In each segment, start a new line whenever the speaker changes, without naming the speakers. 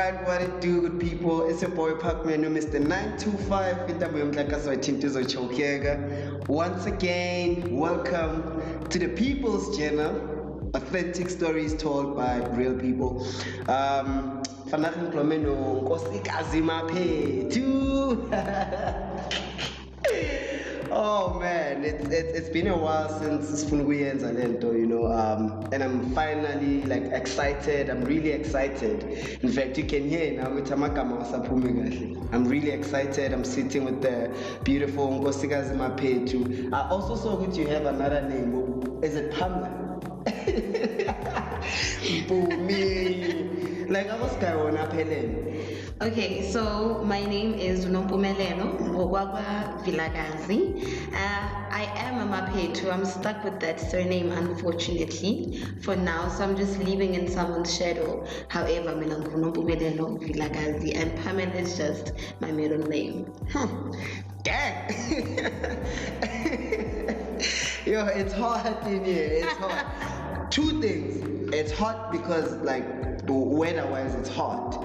Alright, what it do, good people? It's your boy Pacman, Mr. 925. Once again, welcome to the People's Channel, authentic stories told by real people. Oh man, it's been a while since Funguyen's Alento, and I'm finally like excited. I'm really excited. In fact, you can hear now with Mpumi. I'm really excited. I'm sitting with the beautiful Maphethu. I also saw that you have another name. Is it Pamela? Mpumi. Like I was going up
Okay, so my name is Mpumi Vilagazi. I am a Maphethu. I'm stuck with that surname, unfortunately, for now. So I'm just living in someone's shadow. However, I'm Mpumi Vilagazi, and Pamela is just my middle name.
Dang! Yo, it's hot in here. It's hot. Two things. It's hot because weather-wise it's hot,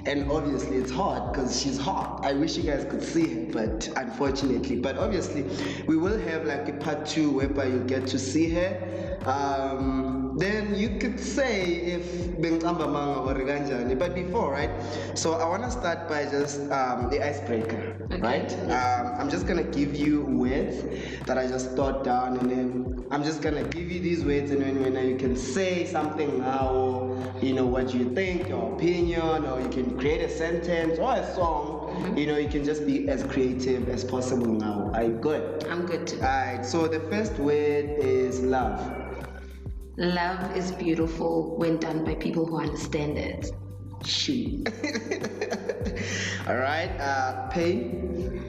and obviously it's hot because she's hot. I wish you guys could see her, but unfortunately. But obviously we will have like a part 2 whereby you get to see her. Then you could say if but before, right? So I want to start by just the icebreaker, okay, right? I'm just gonna give you words that I just thought down, and then I'm just gonna give you these words, and then when you can say something now, what you think, your opinion, or you can create a sentence or a song. You can just be as creative as possible now. Are you good?
I'm good too.
Alright, so the first word is love.
Love is beautiful when done by people who understand it.
Shoot. Alright, pain.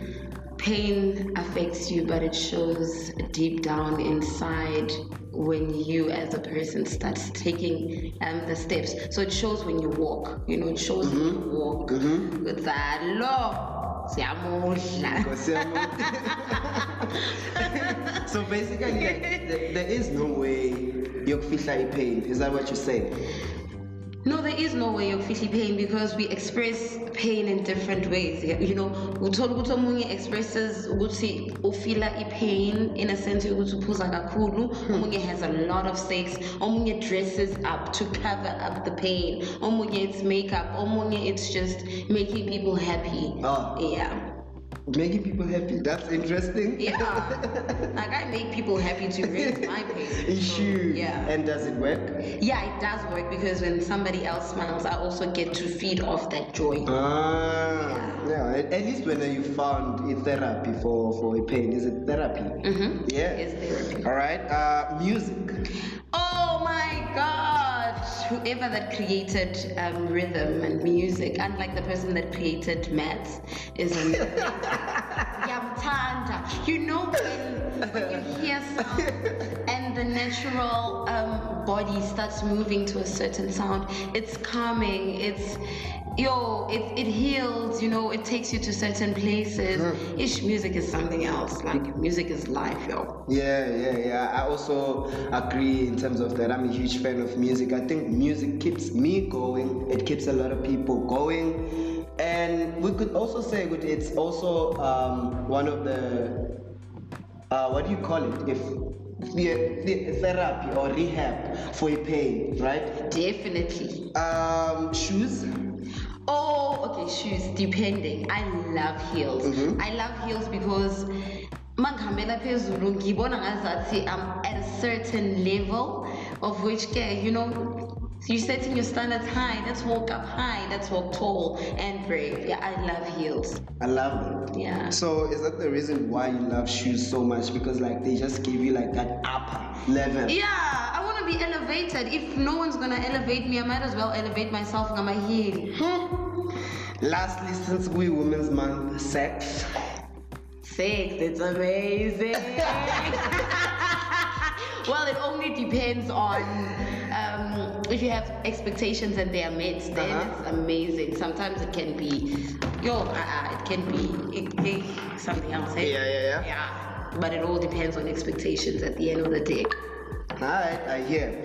Pain affects you, but it shows deep down inside when you as a person starts taking the steps. So it shows when you walk, it shows when you walk with that law.
So basically, there is no way you feel pain. Is that what you say?
No, there is no way of feeling pain because we express pain in different ways. Umunye expresses ufila pain in a sense Umunye has a lot of sex. Umunye dresses up to cover up the pain. Umunye it's makeup. Umunye it's just making people happy.
Oh.
Yeah.
Making people happy, that's interesting.
Yeah. Like I make people happy to raise my pain.
So, yeah. And does it work?
Yeah, it does work because when somebody else smiles, I also get to feed off that joy.
Yeah. At least when you found a therapy for a pain. Is it therapy?
Mm-hmm.
Yeah.
It's therapy.
Alright. Music.
Oh my God. Whoever that created rhythm and music, unlike the person that created maths, is amazing. Yamtanda. When you hear sound and the natural body starts moving to a certain sound, it's calming, it heals, it takes you to certain places. Music is something else. Like music is life, yo.
Yeah. I also agree in terms of that. I'm a huge fan of music. I think music keeps me going. It keeps a lot of people going. And we could also say it's also one of the what do you call it? If the therapy or rehab for a pain, right?
Definitely.
Shoes.
Oh, okay, shoes, depending. I love heels. I love heels because I'm at a certain level of which, you're setting your standards high. Let's walk up high. Let's walk tall and brave. Yeah, I love heels.
I love it.
Yeah.
So is that the reason why you love shoes so much? Because they just give you that upper level.
Yeah, I want to be elevated. If no one's gonna elevate me, I might as well elevate myself on my heel.
Lastly, since we Women's Month, sex.
It's amazing. Well, it only depends on if you have expectations and they are met, then it's amazing. Sometimes it can be, it can be something else. Hey?
Yeah.
Yeah, but it all depends on expectations at the end of the day.
Alright, I hear.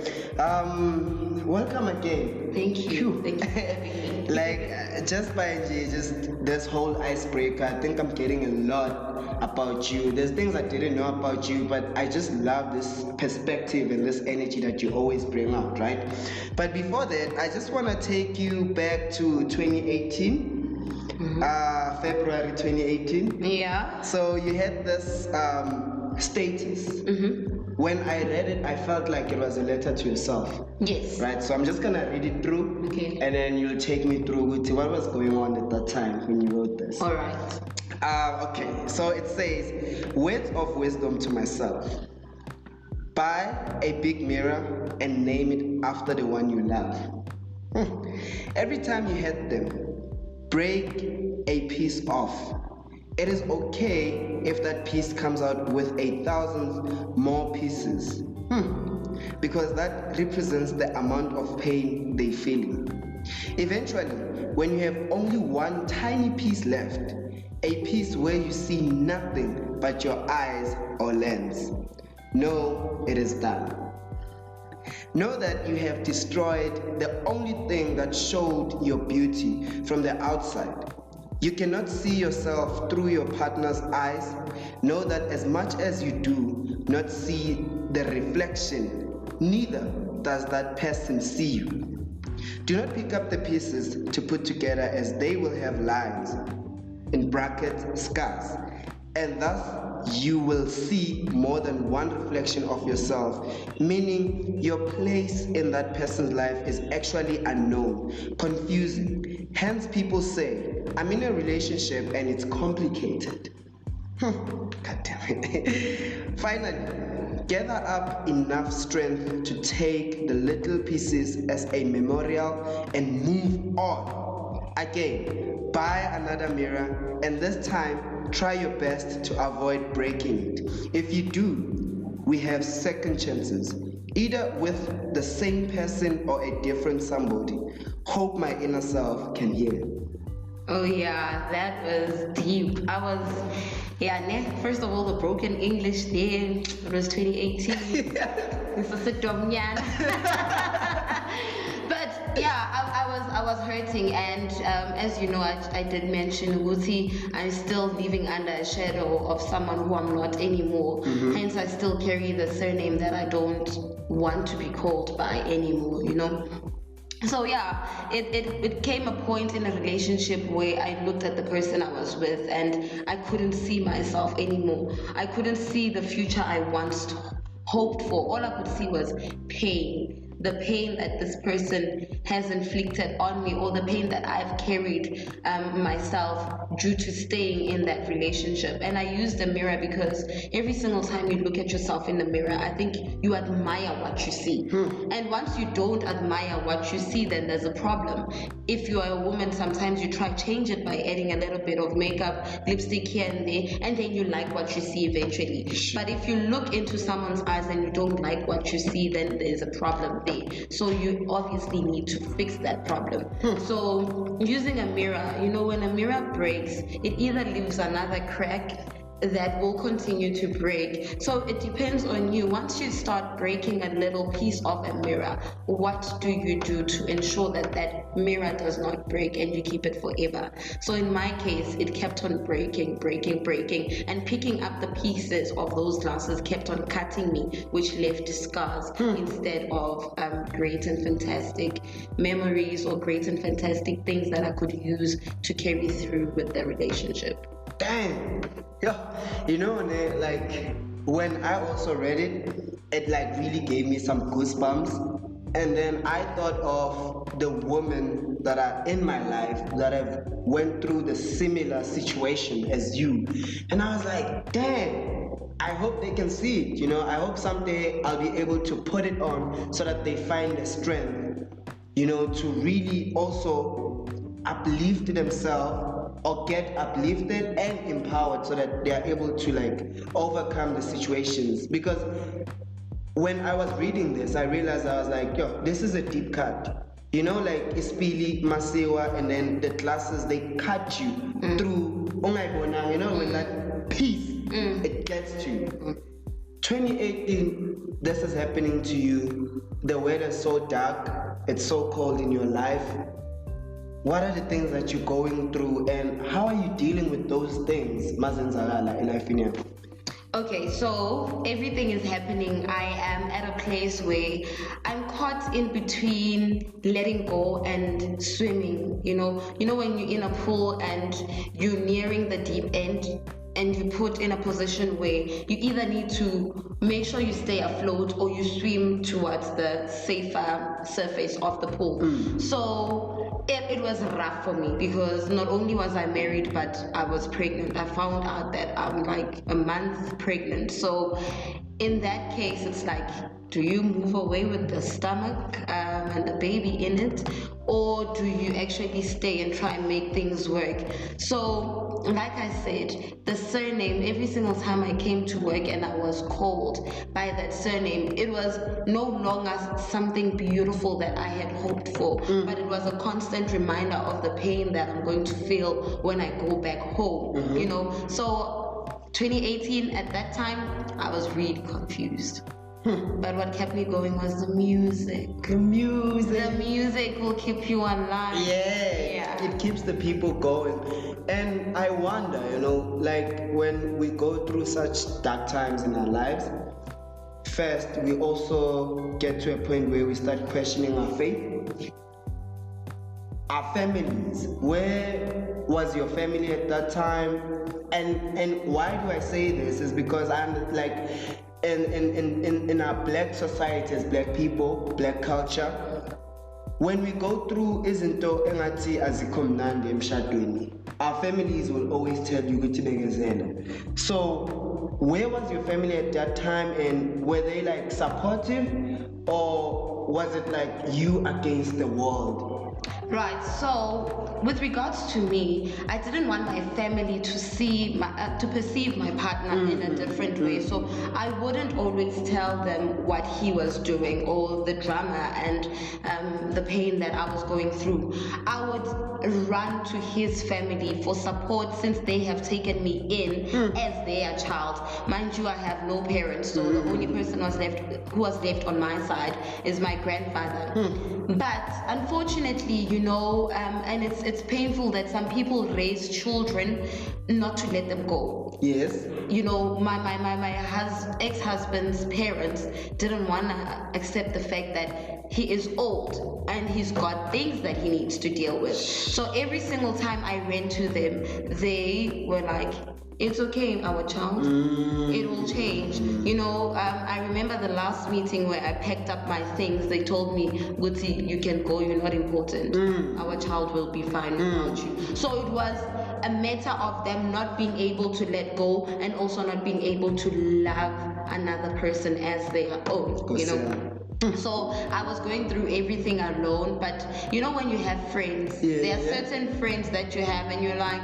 Welcome again.
Thank you.
Phew.
Thank you for having me.
Like just by just this whole icebreaker, I think I'm getting a lot about you. There's things I didn't know about you, but I just love this perspective and this energy that you always bring out, right? But before that, I just want to take you back to 2018. February 2018.
Yeah.
So you had this status. When I read it, I felt like it was a letter to yourself.
Yes.
Right, so I'm just gonna read it through,
Okay.
and then you'll take me through with what was going on at that time when you wrote this.
All right.
Okay, so it says, words of wisdom to myself. Buy a big mirror and name it after the one you love. Every time you hit them, break a piece off. It is okay if that piece comes out with 1,000 more pieces. Because that represents the amount of pain they feel. Eventually, when you have only one tiny piece left, a piece where you see nothing but your eyes or lens, know it is done. Know that you have destroyed the only thing that showed your beauty from the outside. You cannot see yourself through your partner's eyes. Know that as much as you do not see the reflection, neither does that person see you. Do not pick up the pieces to put together, as they will have lines, in brackets, scars, and thus you will see more than one reflection of yourself, meaning your place in that person's life is actually unknown, confusing. Hence people say, I'm in a relationship and it's complicated. God damn it. Finally, gather up enough strength to take the little pieces as a memorial and move on. Again, buy another mirror, and this time try your best to avoid breaking it. If you do, we have second chances, either with the same person or a different somebody. Hope my inner self can hear.
Oh yeah, that was deep. First of all, the broken English there, it was 2018. This is a domyan. But yeah, I was hurting, and as you know, I did mention Wuti, I'm still living under a shadow of someone who I'm not anymore. Hence, I still carry the surname that I don't want to be called by anymore, you know. So yeah, it came a point in a relationship where I looked at the person I was with and I couldn't see myself anymore. I couldn't see the future I once hoped for. All I could see was pain. The pain that this person has inflicted on me, or the pain that I've carried myself due to staying in that relationship. And I use the mirror because every single time you look at yourself in the mirror, I think you admire what you see. And once you don't admire what you see, then there's a problem. If you are a woman, sometimes you try change it by adding a little bit of makeup, lipstick here and there, and then you like what you see eventually. But if you look into someone's eyes and you don't like what you see, then there's a problem. So you obviously need to fix that problem. So using a mirror, you know, when a mirror breaks, it either leaves another crack that will continue to break. So it depends on you. Once you start breaking a little piece of a mirror, what do you do to ensure that that mirror does not break and you keep it forever? So in my case, it kept on breaking, and picking up the pieces of those glasses kept on cutting me, which left scars instead of great and fantastic memories or great and fantastic things that I could use to carry through with the relationship.
Damn. Yeah. You know, like when I also read it, it like really gave me some goosebumps. And then I thought of the women that are in my life that have went through the similar situation as you. And I was like, damn, I hope they can see it. You know, I hope someday I'll be able to put it on so that they find the strength, you know, to really also uplift themselves or get uplifted and empowered so that they are able to like overcome the situations. Because when I was reading this, I realized I was like, yo, this is a deep cut. You know, like Ispili, Masewa, and then the classes, they cut you through, you know, when that piece, it gets to you. 2018, this is happening to you, the weather's so dark, it's so cold in your life, what are the things that you're going through and how are you dealing with those things mazenzakala elifini yakho?
Okay, so everything is happening. I am at a place where I'm caught in between letting go and swimming. You know when you're in a pool and you're nearing the deep end and you put in a position where you either need to make sure you stay afloat or you swim towards the safer surface of the pool. So it was rough for me because not only was I married, but I was pregnant. I found out that I'm like a month pregnant. So in that case, it's like, do you move away with the stomach and the baby in it, or do you actually stay and try and make things work? So like I said, the surname, every single time I came to work and I was called by that surname, it was no longer something beautiful that I had hoped for, but it was a constant reminder of the pain that I'm going to feel when I go back home, So 2018, at that time, I was really confused. But what kept me going was the music.
The
music will keep you alive.
Yeah, it keeps the people going. And I wonder, like when we go through such dark times in our lives, first we also get to a point where we start questioning our faith. Our families, where was your family at that time? And why do I say this is because I'm like, in our black society, as black people, black culture, when we go through izinto engathi azikho mnandi emshadweni, our families will always tell you ukuthi bekezela. So where was your family at that time, and were they like supportive, or was it like you against the world?
Right, so with regards to me, I didn't want my family to see to perceive my partner in a different way. So I wouldn't always tell them what he was doing or the drama and the pain that I was going through. I would run to his family for support since they have taken me in as their child. Mind you, I have no parents, so the only person who was left on my side is my grandfather. But unfortunately, and it's painful that some people raise children not to let them go.
Yes.
My ex-husband's parents didn't want to accept the fact that he is old and he's got things that he needs to deal with. So every single time I went to them, they were like, it's okay, our child. It will change. I remember the last meeting where I packed up my things. They told me, Guti, you can go, you're not important. Our child will be fine without you. So it was a matter of them not being able to let go and also not being able to love another person as their own, So I was going through everything alone, but when you have friends, there are certain friends that you have and you're like,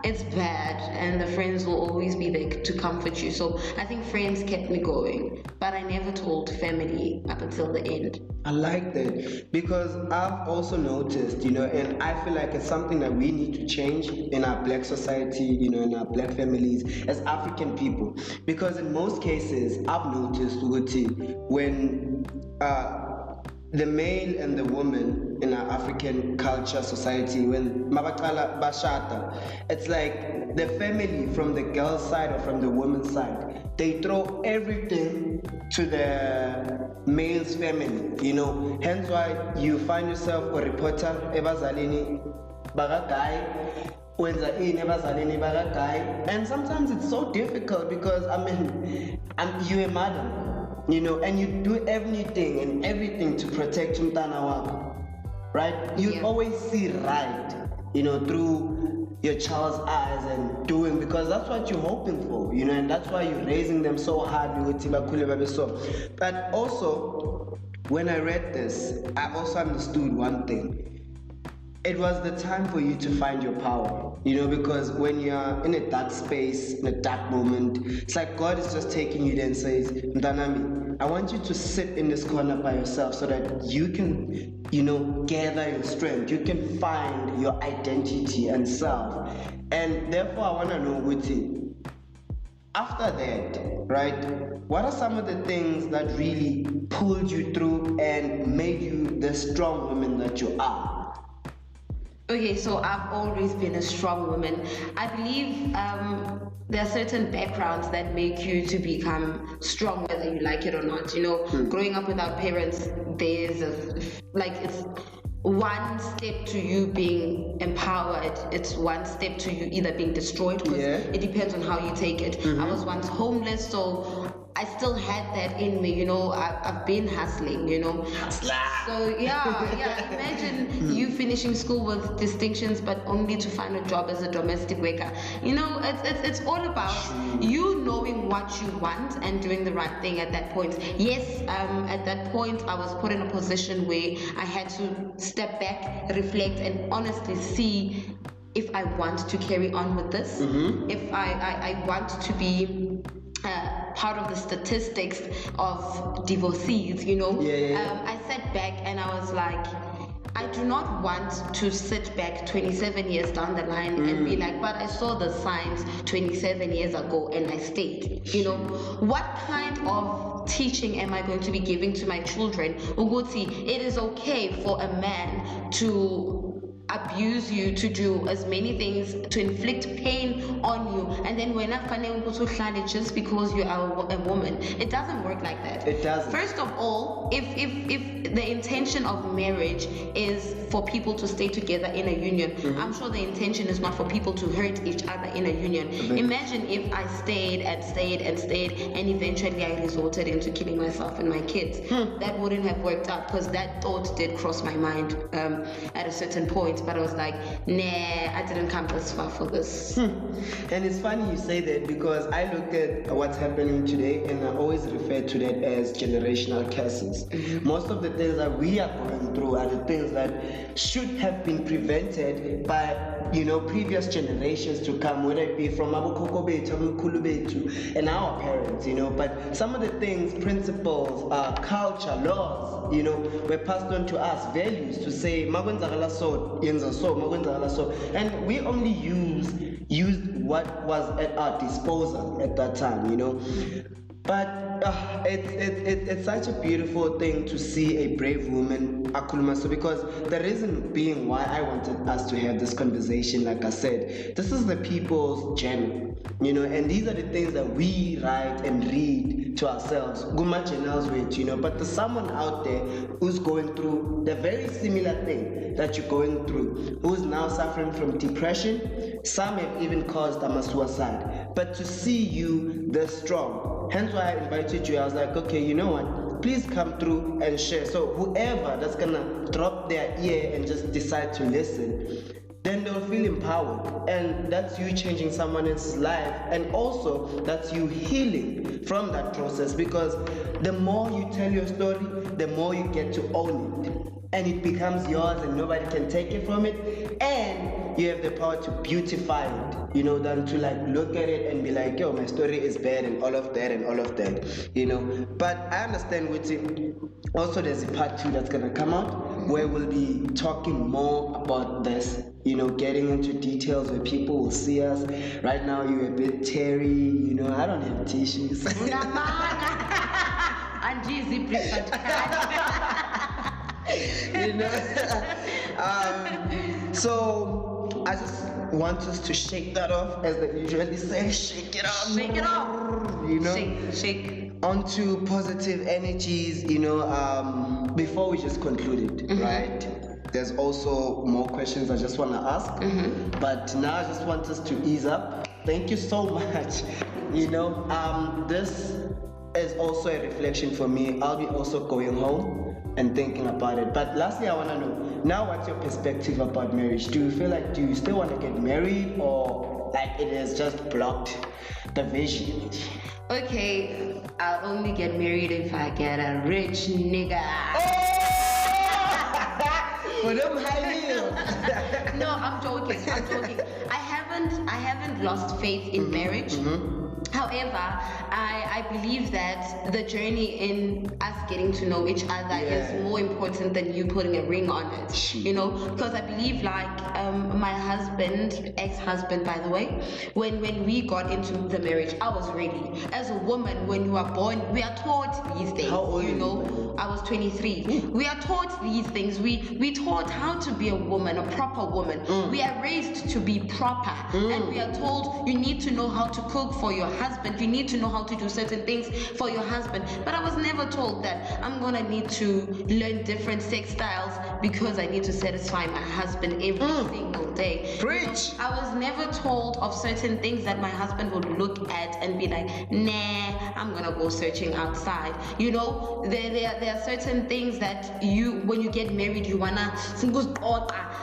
it's bad, and the friends will always be there to comfort you. So I think friends kept me going, but I never told family up until the end.
I like that because I've also noticed, and I feel like it's something that we need to change in our black society, in our black families as African people. Because in most cases, I've noticed, when the male and the woman in our African culture, society, when mabakala bashata, it's like the family from the girl's side or from the woman's side, they throw everything to the male's family, Hence why you find yourself a reporter, ebazalini, baga guy, wenza ini ebazalini baga guy, and sometimes it's so difficult because you're a mother. And you do everything to protect umntana wako, right? You always see right, through your child's eyes and doing, because that's what you're hoping for, and that's why you're raising them so hard. But also, when I read this, I also understood one thing. It was the time for you to find your power, because when you're in a dark space, in a dark moment, it's like God is just taking you there and says, Mdanami, I want you to sit in this corner by yourself so that you can, gather your strength. You can find your identity and self. And therefore, I want to know, Wuti, after that, right, what are some of the things that really pulled you through and made you the strong woman that you are?
Okay, so I've always been a strong woman. I believe there are certain backgrounds that make you to become strong, whether you like it or not. You know, growing up without parents, there's it's one step to you being empowered. It's one step to you either being destroyed, because it depends on how you take it. I was once homeless, so I still had that in me, you know. I've been hustling, you know. So imagine you finishing school with distinctions, but only to find a job as a domestic worker. You know, it's all about you knowing what you want and doing the right thing at that point. Yes, at that point I was put in a position where I had to step back, reflect, and honestly see if I want to carry on with this, if I want to be part of the statistics of divorcees, you know. I sat back and I was like, I do not want to sit back 27 years down the line and be like, but I saw the signs 27 years ago and I stayed. You know, what kind of teaching am I going to be giving to my children? Uguti, it is okay for a man to abuse you, to do as many things, to inflict pain on you, and then we're not finding just because you are a woman. It doesn't work like that.
It doesn't.
First of all, if the intention of marriage is for people to stay together in a union, I'm sure the intention is not for people to hurt each other in a union. Imagine if I stayed and eventually I resorted into killing myself and my kids. That wouldn't have worked out, because that thought did cross my mind at a certain point. But I was like, nah, I didn't come this far for this.
And it's funny you say that, because I look at what's happening today and I always refer to that as generational curses. Most of the things that we are going through are the things that should have been prevented by, you know, previous generations to come, whether it be from Abukoko Betu, Abukulu Betu, and our parents, you know. But some of the things, principles, culture, laws, you know, were passed on to us, values to say, Magwenzagala so, Yenza so, Magwenzagala so, and we only used what was at our disposal at that time, you know. But it's such a beautiful thing to see a brave woman, Akuluma. So, because the reason being why I wanted us to have this conversation, like I said, this is the people's journey, you know, and these are the things that we write and read to ourselves, you know. But there's someone out there who's going through the very similar thing that you're going through, who's now suffering from depression. Some have even caused suicide. But to see you this strong, hence why I invited you. I was like, okay, you know what? Please come through and share. So whoever that's gonna drop their ear and just decide to listen, then they'll feel empowered. And that's you changing someone else's life. And also that's you healing from that process, because the more you tell your story, the more you get to own it. And it becomes yours and nobody can take it from it. And you have the power to beautify it, you know, than to like look at it and be like, yo, my story is bad and all of that, you know. But I understand with it. Also, there's a part 2 that's gonna come out where we'll be talking more about this, you know, getting into details where people will see us. Right now, you're a bit teary, you know, I don't have tissues. You know. So I just want us to shake that off, as they usually say, shake it off.
Shake it off.
You know,
Shake.
Onto positive energies, you know, before we just concluded, right? There's also more questions I just want to ask, but now I just want us to ease up. Thank you so much. You know, this is also a reflection for me. I'll be also going home and thinking about it. But lastly, I want to know, now what's your perspective about marriage? Do you still want to get married, or like it has just blocked the vision?
Okay, I'll only get married if I get a rich nigga.
For them high heels.
No, I'm joking. I haven't lost faith in marriage. However, I believe that the journey in us getting to know each other is more important than you putting a ring on it. You know, because I believe like my husband, ex-husband by the way, when we got into the marriage, I was ready. As a woman, when you are born, we are taught these things.
How old
you know, I was 23. We are taught these things. We taught how to be a woman, a proper woman. We are raised to be proper, and we are told you need to know how to cook for your husband. You need to know how to do certain things for your husband. But I was never told that I'm gonna need to learn different sex styles because I need to satisfy my husband every single day.
Preach.
I was never told of certain things that my husband would look at and be like, nah, I'm gonna go searching outside. You know, there are certain things that when you get married, you wanna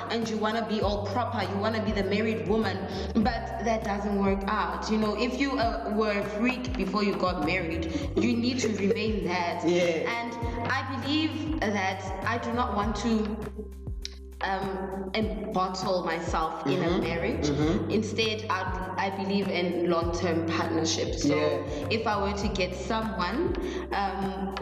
and you wanna be all proper. You wanna be the married woman, but that doesn't work out. You know, if you were a freak before you got married, you need to remain that. And I believe that I do not want to bottle myself in a marriage. Instead, I believe in long-term partnerships. So if I were to get someone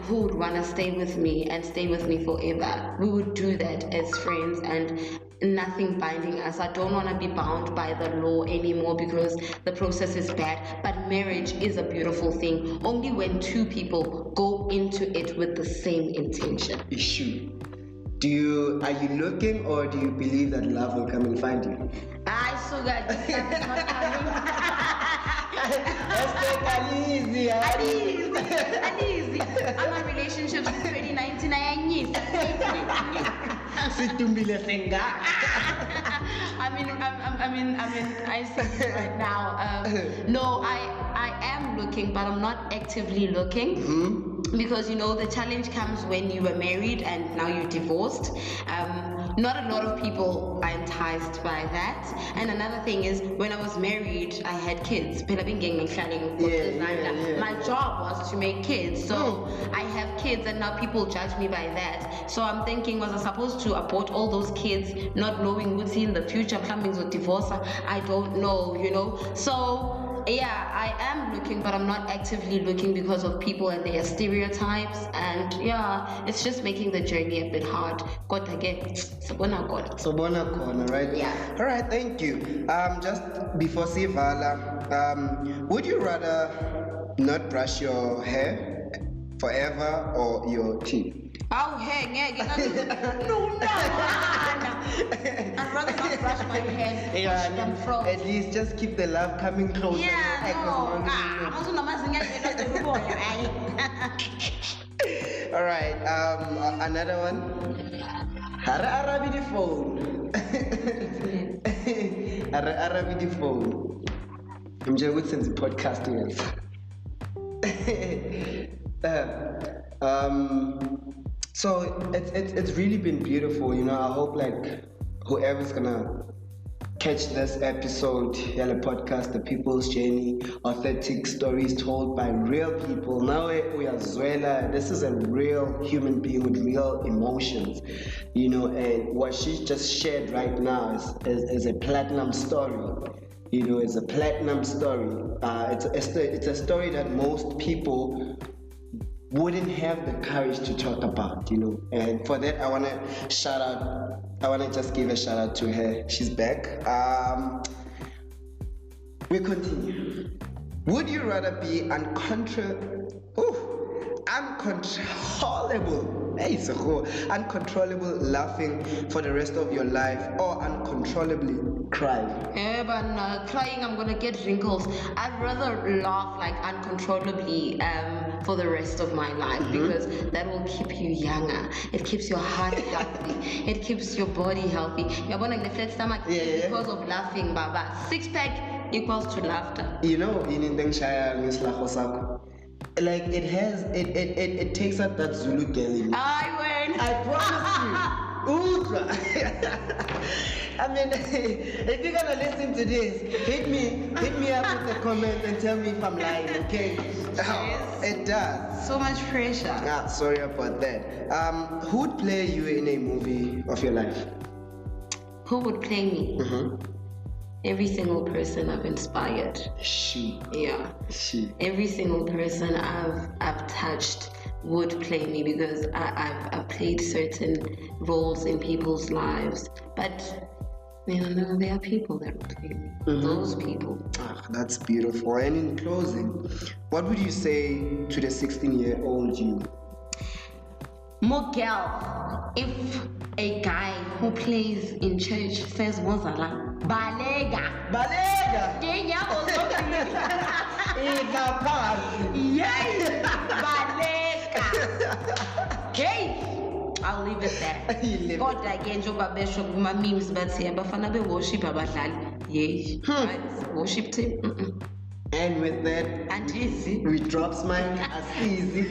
who would want to stay with me and stay with me forever, we would do that as friends and nothing binding us. I don't want to be bound by the law anymore because the process is bad. But marriage is a beautiful thing only when two people go into it with the same intention.
Issue. Are you looking, or do you believe that love will come and find you?
I saw that this time is not coming.
Let's take
Uneasy. I'm in relationships in 2019. I see right now. No, I am looking, but I'm not actively looking. Because you know the challenge comes when you were married and now you're divorced. Not a lot of people are enticed by that. And another thing is, when I was married, I had kids. My job was to make kids, so I have kids, and now people judge me by that. So I'm thinking, was I supposed to abort all those kids, not knowing what's in the future, coming to divorce? I don't know, you know. So yeah, I am looking, but I'm not actively looking because of people and their stereotypes, and yeah, it's just making the journey a bit hard. God again, Sabona
corner, right?
Yeah.
All right, thank you. Just before Sivala, would you rather not brush your hair forever or your teeth?
Oh, hey, no. I'd rather not brush my hair.
At least just keep the love coming closer. All right, another one. Arabi the phone. Arabi the phone. I'm just with the podcast So it's really been beautiful, you know. I hope like whoever's gonna catch this episode, the podcast, The People's Journey, authentic stories told by real people. Now we are Zwela. This is a real human being with real emotions, you know. And what she just shared right now is a platinum story. You know, it's a platinum story. It's a story that most people wouldn't have the courage to talk about, you know. And for that, I want to just give a shout out to her. She's back. We continue. Would you rather be uncontrollable laughing for the rest of your life, or uncontrollably crying?
But crying, I'm gonna get wrinkles. I'd rather laugh like uncontrollably for the rest of my life, because that will keep you younger. It keeps your heart healthy. It keeps your body healthy. You're born in the flat stomach because of laughing, Baba. 6-pack equals to laughter.
You know, like it takes out that Zulu girl in me. I promise you. Ultra. I mean, if you're gonna listen to this, hit me up with the comment and tell me if I'm lying, okay? It does.
So much pressure.
Sorry about that. Who'd play you in a movie of your life?
Who would play me? every single person I've inspired.
She.
Yeah.
She.
Every single person I've touched would play me because I've played certain roles in people's lives. But there are people that will play me. Those people.
That's beautiful. And in closing, what would you say to the 16-year-old you?
Miguel, if a guy who plays in church says Mozala, Balega.
Balega!
Yes! Balega! Hey! I'll leave it there. God again, Joba Bishop, my memes, but here, Bafana be worship abadlali. Yay. Right? Worship team.
And with that,
And easy.
we drop smile as easy.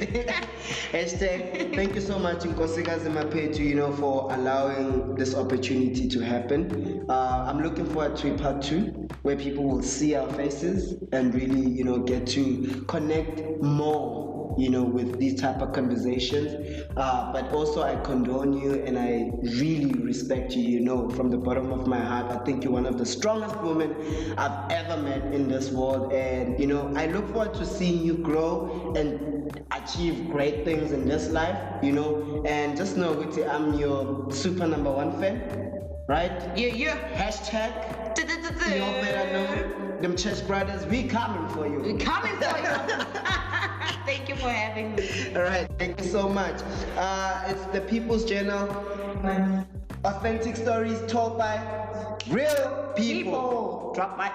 Hashtag, thank you so much, Nkosikazi Maphethu, for allowing this opportunity to happen. I'm looking forward to part 2, where people will see our faces and really, get to connect more, with these type of conversations. But also I condone you and I really respect you, from the bottom of my heart. I think you're one of the strongest women I've ever met in this world. And, I look forward to seeing you grow and achieve great things in this life, and just know, Guti, I'm your super #1 fan, right?
Yeah.
Hashtag, you all better know, them church brothers, we coming for you.
We're coming for you. Thank you for having me.
All right, thank you so much. It's the People's Journal. Authentic stories told by real people.
Drop mic.